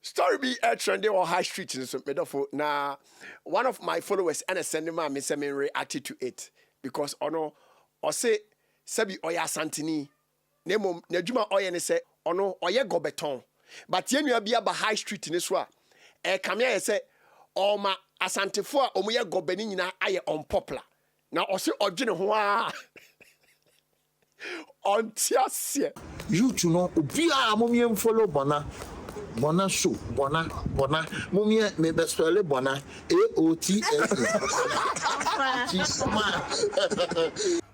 story be trending on high street in so medofo. Now, one of my followers and a send me say me reacted to it because ono or say sabi oya santini. Nemo nejuma oya ne say ono oya gobeton. But yen you be aba high street in this one. Come here say all my asantefo a omo ye gobani nyina aye unpopular. Now also odwene ho a on tiasie. You to know obia momiem follow Bona show bona momie me bespele bona AOTS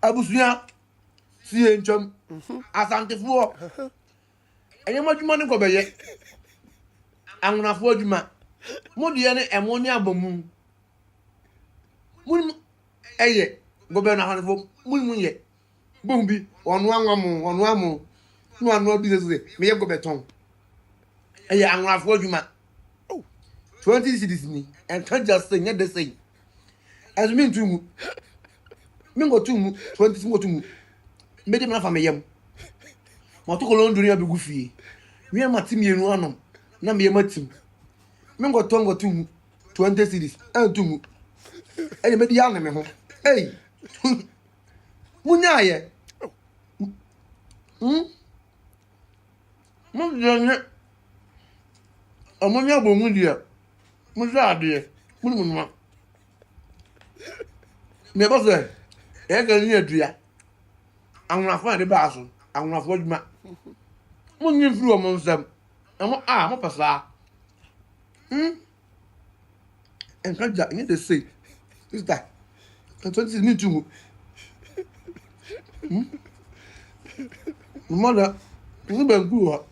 Abusuya si encham asantefo enye madwuma ne kobeye anwonafo adwuma modie ne emo ne abomu mun eye gobe na hanfo mun ye bombi onu amu no anu business me ye gobe ton eye anwonafo adwuma 20 cities ni and can't just say the same as me to me go to 20 go to me dem na fa me yam mo to ko lon dunia be gufie we matim yenu anom na me matim me go to 20 cities and to eye me di ya na me ho hey munya ye mo je amonya bo mu dia mo za de mo me bo se e ga ni adua anwafo de ba so anwafo djuma mo nyi firi o mo nsam mo pasa en kan ja ni de say is that 20 minutes to mother ni bangu ho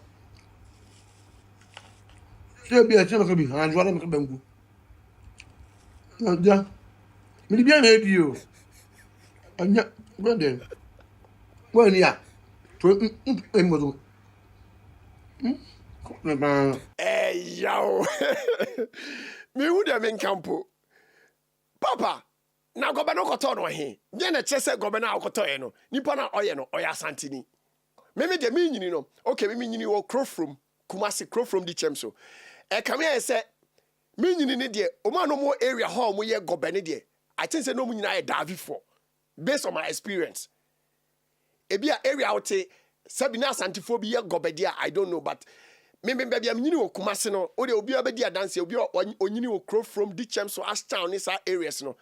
se bi a che ka bi han jwa na ka bangu ja mi bi na edi o anya brother when ya to emozo Yo. Me who dem in campo. Papa, na gobe no koto no he. Dey na chese gobe na akoto e no. Nipa na oye no oya santini. Me de me nyini no. Okay, me nyini wo Crofrom, Kumasi Crofrom di chemso. Come here say me nyini ne de o ma no mo area hall mo ye gobe ne de. I think say no mo nyina e Davi for based on my experience. Ebia area out sabi na santifo bi ye gobe de I don't know but me baby am nyini wo Kumasi no o de obi obedi dance obi onyini wo Crofrom di chemso as town is areas no.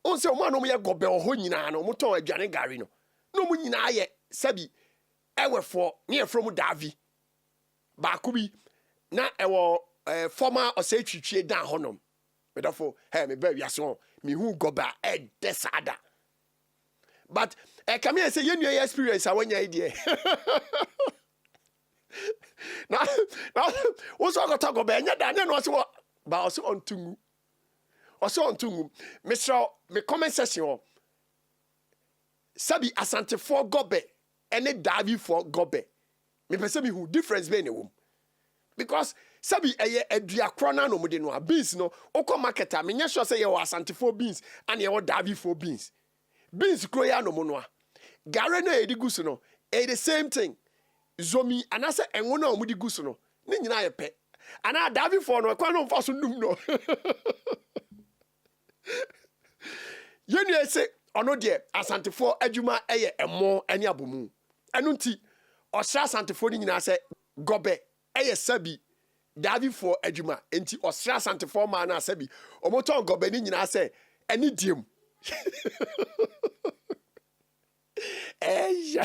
On se o ma no mo ye gobe o ho nyina no mo ton aduane gari no. No mo nyina ye sabi ewe for ne from Davi. Ba ko bi na ewo former osechitwie dan honom. Me therefore hey me ba wiase me hu goba desada. But come here say you new experience awanya idea. Now also got talk about nya dan no so ba also ontungu. Also ontungu. Me comment section sabi asante for gobe ene Davi for gobe. Me pese me hu difference be ne wom. Because sabi eye adua krona no mude no beans no oko marketer me nya sure say ye was asante for beans and ye was Davi for beans. Beans kroya no mo no a. Gare na edigusu no the same thing. Zomi anase enwo na omudi gusu no ne nyina ye pe. Ana Davi for no kwa no mfa so num no. Yenu ese ono de asante for adwuma eye emo ani abomu. Enu nti osra asante for ni nyina se gobe eye sabi Davi for adwuma enti osra asante for ma na sabi omoton gobe ni nyina se ani diem. Hey.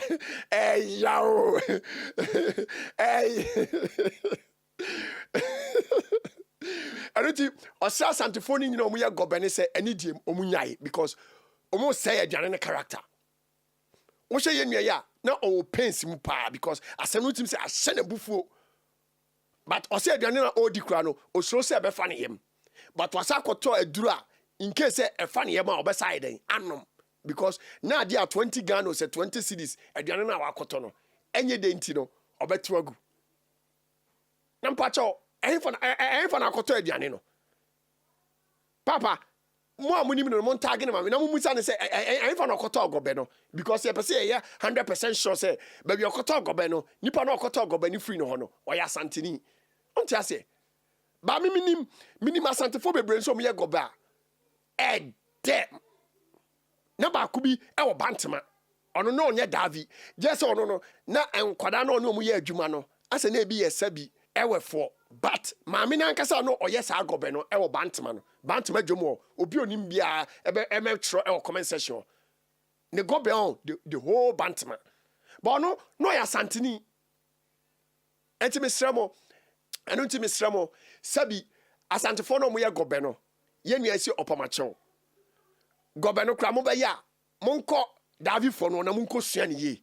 Aruti osra santifoni nyina omu ye gobeni se ani diem omu nyai because omu say aduane ne character. Wo hye ye nua ya na o pains mu pa because asem no tim say ahye ne bufuo. But o say aduane na o di kura no o so say be fa ne yem. But wasa koto aduru a in case say e fa ne yem a obesa iden anom. Because now there are 20 Ghana say 20 cities aduane na wakoto no enye de nti no obetu agu na mpacho ehfa na akoto aduane no papa mo amunim no mo tag na na mo musa ne say ehfa na akoto ogobe no because ye pese ye 100% sure say baby akoto ogobe no nipa na akoto ogobe ni free no ho no oya santini onti ase ba me minim asantefo bebre nso mo ye gobe a de na ba ku bi e wo bantema ono no onye Davi je se ono no na enkwada na ono mo ye adwuma no ase na ebi ye sabi ewefo but maame na nkasa no oye sa gobe no e wo bantema no bantema dwomo obi onim bia eme tro e comment section ne gobe on the whole bantema but no ya santini enti mesremo eno enti mesremo sabi asantefo no mo ye gobe no ye nua si opamachew gobe no kra mo be ya monko Davi fo no na monko sua ne ye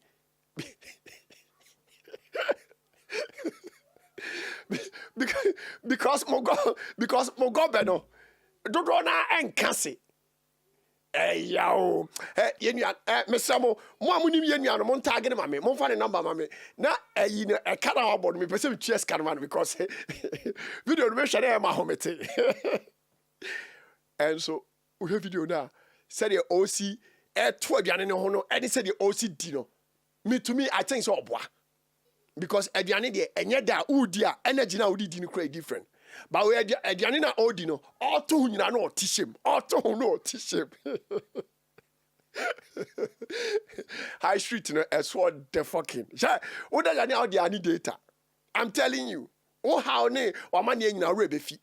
because mo gobe no dodo na enkase yawo yenua mesamo mo amunim yenua no mon tag ne mame mon fa ne number mame na yi ne kana obo no me pese cheers kan man because video no me hwere e ma homete and so we have video na said the OC to aduane ne ho no any said the OC di no me to me I think so oboa because aduane de enye da udi a energy na udi di no quite different but we aduane na odi no auto hu nyina no otishem auto hu no otishem high street no as what the fucking what da aduane audi ani data I'm telling you oh how ne o ma ne nyina re be fi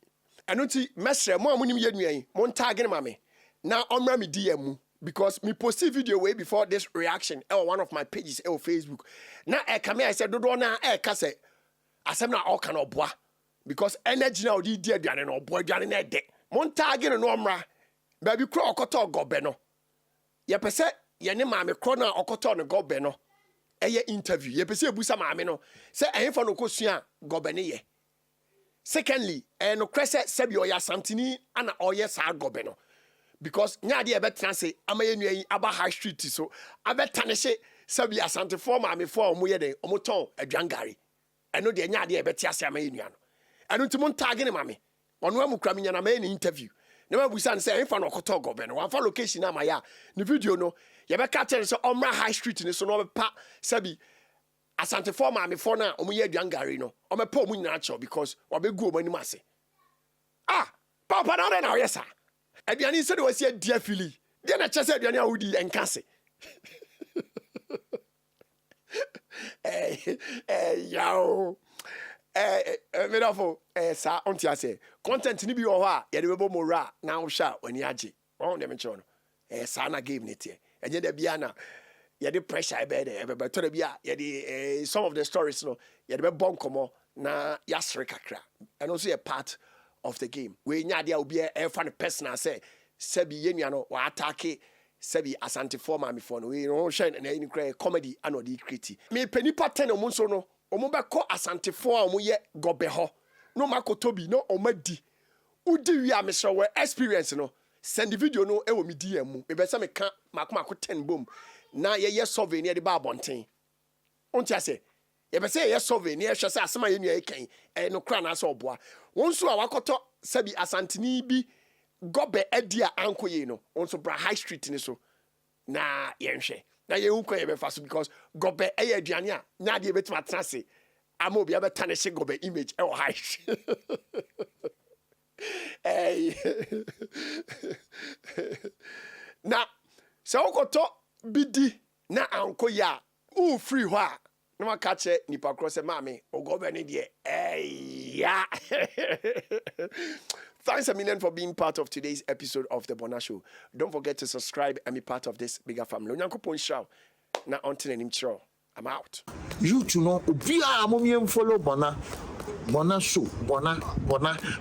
eno ti mesre mo amunim ye nuan mo tag ne mame na omra me DM mu because me posted video way before this reaction on one of my pages on Facebook. Now I come here I said do na e ka say asem na all can oboa because energy na odi di aduane no oboa aduane na de. Mon tag no omra baby kro okoto gobe no. Ye pese ye ne maame kro na okoto no gobe no. Eye interview ye pese ebusa maame no say ehfa no kosua gobe ne ye. Secondly, no krese sebi oya santini ana oye sa gobe no. Because nyade e betra se amaye nuan aba high street so abetane se sabi asante form ame form mo ye den omoton adwangare eno de nyade e betia se amaye nuan no eno ntimo tag ne mame ono amukra me nyana me ne interview ne mabusa ne se enfa no koto gobe no wanfa location na maya ne video no ye be ka tell so omra high street ne so no be pa sabi asante form ame form na omo ye adwangare no omepa omo nyina cho because obegu omo anim ase papa na yes sir aduane se de wasi adia fili de na chese aduane awudi enkase yawo medafo sa onti ase content ni bi wo ho a ye de bebo mora na wo hwa oni age won de me che no sa na game ne tie enye da bia na ye de pressure e be de e be to da bia ye de some of the stories no ye de be bon komo na yasre kakra and also a part of the game we nya dia obi e fa no personal say sabi yenua no wa attack sabi asante form me for no we no shine na any comedy and odi create me panipa 10 omo so no omo be ko asante form omo ye gobe ho no makoto bi no omadi udi wi amesho we experience no send the video no e wo me DM mu me be say me ka makoma ko 10 bom na ye survey ne de ba abonten onti ase ye be say ye survey ne ye hwe say asema yenua e kan no kra na so oboa won so a wakoto sabi asanteni bi gobe edia anko ye no onso bra high street ni so na yenhwe na ye unko ye be fa so because gobe e ye aduane a na de betima trase ama obi abeta ne hye gobe image e high na so okoto bidi na anko ya u free ho a na maka che nipa cross maame ogobe ne de ya Thanks a million for being part of today's episode of The Bona Show. Don't forget to subscribe and be part of this bigger family. Onyankopon show. Na until enim chiro. I'm out. You to know obia momie follow Bona Show. Bona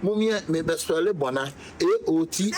momie me best spell Bona AOTS.